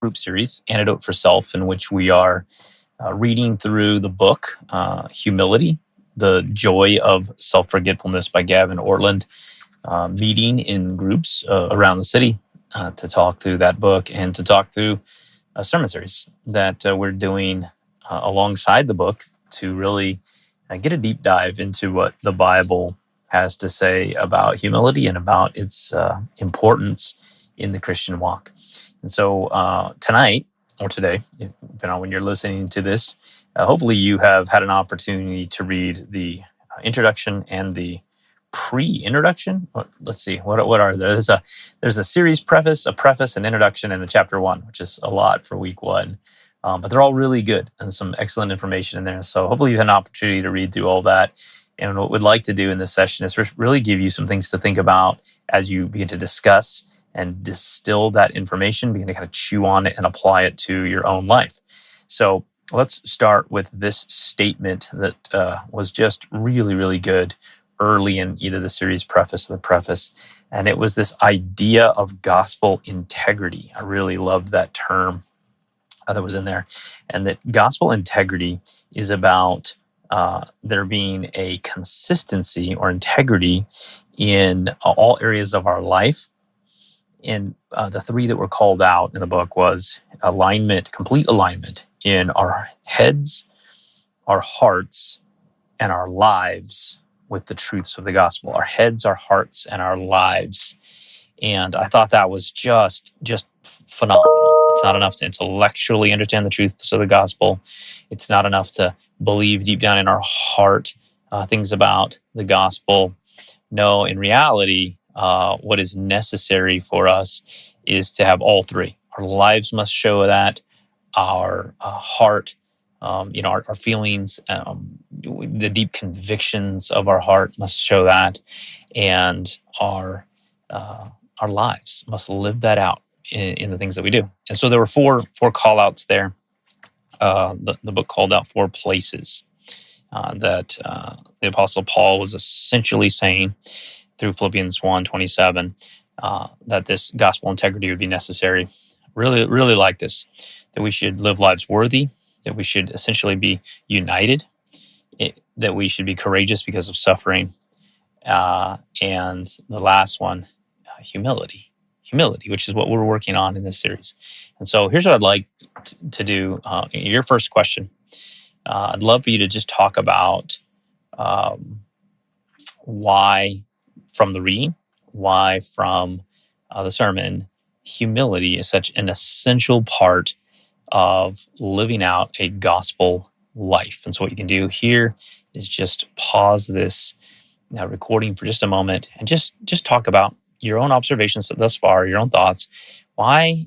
group series, Antidote for Self, in which we are reading through the book Humility, The Joy of Self-Forgetfulness by Gavin Ortlund, meeting in groups around the city to talk through that book and to talk through a sermon series that we're doing alongside the book to really get a deep dive into what the Bible has to say about humility and about its importance in the Christian walk. And so tonight, or today, depending on when you're listening to this, hopefully you have had an opportunity to read the introduction and the pre-introduction. Let's see, what are there? There's a series preface, a preface, an introduction, and a chapter 1, which is a lot for week 1. But they're all really good and some excellent information in there. So hopefully you had an opportunity to read through all that. And what we'd like to do in this session is really give you some things to think about as you begin to discuss and distill that information, begin to kind of chew on it and apply it to your own life. So let's start with this statement that was just really, really good early in either the series preface or the preface. And it was this idea of gospel integrity. I really loved that term that was in there. And that gospel integrity is about there being a consistency or integrity in all areas of our life. And the 3 that were called out in the book was alignment, complete alignment in our heads, our hearts, and our lives with the truths of the gospel. Our heads, our hearts, and our lives. And I thought that was just phenomenal. It's not enough to intellectually understand the truths of the gospel. It's not enough to believe deep down in our heart things about the gospel. No, in reality, what is necessary for us is to have all 3. Our lives must show that. Our heart, our feelings, the deep convictions of our heart must show that, and our lives must live that out in the things that we do. And so there were four call-outs there. The book called out 4 places that the Apostle Paul was essentially saying through Philippians 1:27 that this gospel integrity would be necessary. Really, really like this, that we should live lives worthy, that we should essentially be united, that we should be courageous because of suffering, and the last one, humility, which is what we're working on in this series. And so here's what I'd like to do. Your first question, I'd love for you to just talk about why from the reading, why from the sermon, humility is such an essential part of living out a gospel life. And so what you can do here is just pause this recording for just a moment and just talk about your own observations thus far, your own thoughts. Why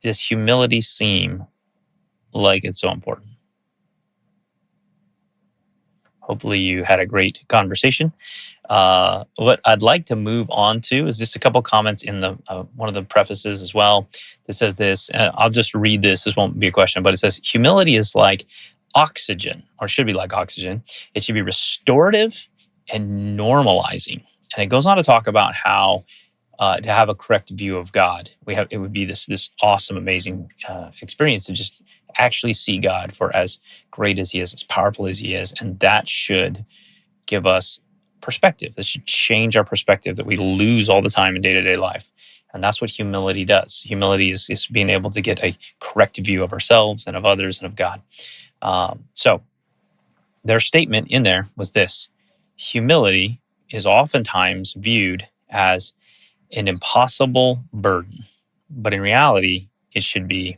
does humility seem like it's so important? Hopefully you had a great conversation. What I'd like to move on to is just a couple comments in the one of the prefaces as well that says this. I'll just read this. This won't be a question, but it says, humility is like oxygen, or should be like oxygen. It should be restorative and normalizing. And it goes on to talk about how to have a correct view of God. It would be this awesome, amazing experience to just actually see God for as great as He is, as powerful as He is, and that should give us perspective. That should change our perspective that we lose all the time in day-to-day life. And that's what humility does. Humility is being able to get a correct view of ourselves and of others and of God. So their statement in there was this: humility is oftentimes viewed as an impossible burden, but in reality, it should be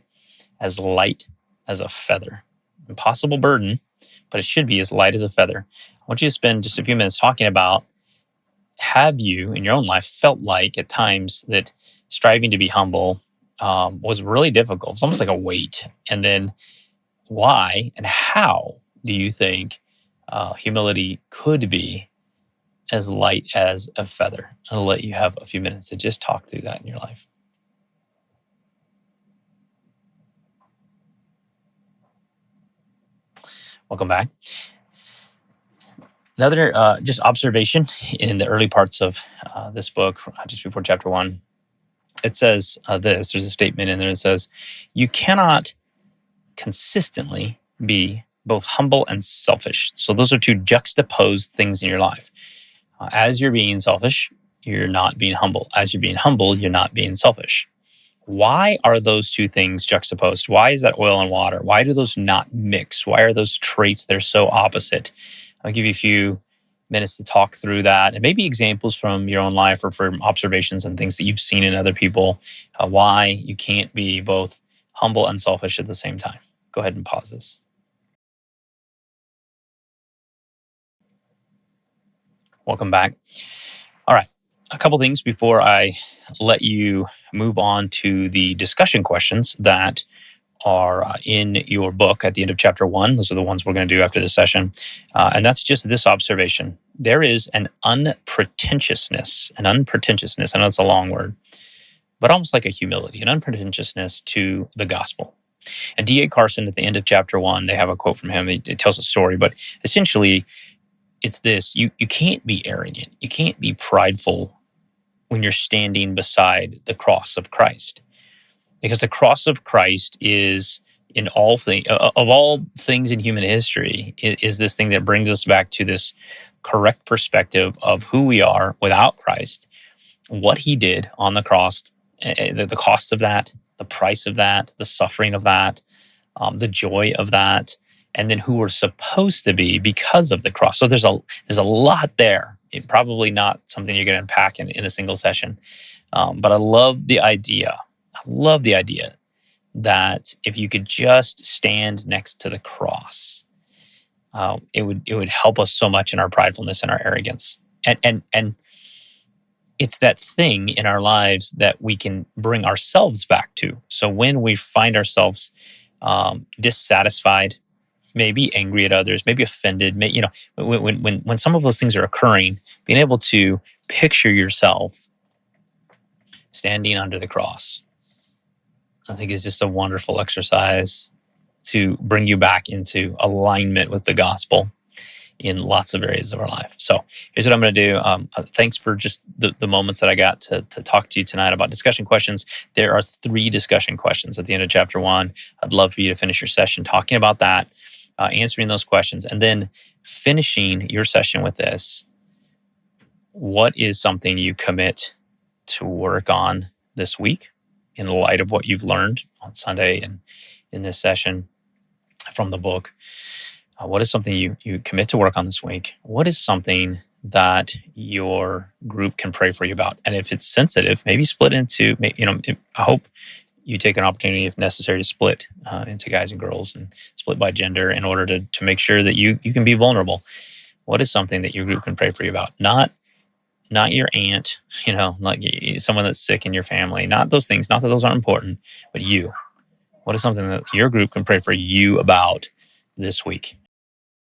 as light as a feather. Impossible burden, but it should be as light as a feather. I want you to spend just a few minutes talking about, have you in your own life felt like at times that striving to be humble was really difficult? It's almost like a weight. And then why and how do you think humility could be as light as a feather? I'll let you have a few minutes to just talk through that in your life. Welcome back. Another just observation in the early parts of this book, just before chapter 1, it says this. There's a statement in there that says, you cannot consistently be both humble and selfish. So those are two juxtaposed things in your life. As you're being selfish, you're not being humble. As you're being humble, you're not being selfish. Why are those two things juxtaposed? Why is that oil and water? Why do those not mix? Why are those traits that are so opposite? I'll give you a few minutes to talk through that, and maybe examples from your own life or from observations and things that you've seen in other people, why you can't be both humble and selfish at the same time. Go ahead and pause this. Welcome back. All right. A couple things before I let you move on to the discussion questions that are in your book at the end of chapter 1. Those are the ones we're going to do after this session. And that's just this observation. There is an unpretentiousness. I know it's a long word, but almost like a humility, an unpretentiousness to the gospel. And D.A. Carson, at the end of chapter 1, they have a quote from him. It tells a story, but essentially it's this: you can't be arrogant. You can't be prideful when you're standing beside the cross of Christ. Because the cross of Christ is, in all things, of all things in human history, is this thing that brings us back to this correct perspective of who we are without Christ, what he did on the cross, the cost of that, the price of that, the suffering of that, the joy of that, and then who we're supposed to be because of the cross. So there's a lot there. Probably not something you're going to unpack in a single session. But I love the idea that if you could just stand next to the cross, it would help us so much in our pridefulness and our arrogance. And it's that thing in our lives that we can bring ourselves back to. So when we find ourselves dissatisfied, maybe angry at others, maybe offended, when some of those things are occurring, being able to picture yourself standing under the cross, I think is just a wonderful exercise to bring you back into alignment with the gospel in lots of areas of our life. So here's what I'm going to do. Thanks for just the moments that I got to talk to you tonight about discussion questions. There are 3 discussion questions at the end of chapter 1. I'd love for you to finish your session talking about that, answering those questions, and then finishing your session with this. What is something you commit to work on this week in light of what you've learned on Sunday and in this session from the book? What is something you commit to work on this week? What is something that your group can pray for you about? And if it's sensitive, maybe split into, I hope you take an opportunity, if necessary, to split into guys and girls and split by gender in order to make sure that you can be vulnerable. What is something that your group can pray for you about? Not your aunt, like someone that's sick in your family, not those things, not that those aren't important, but you. What is something that your group can pray for you about this week?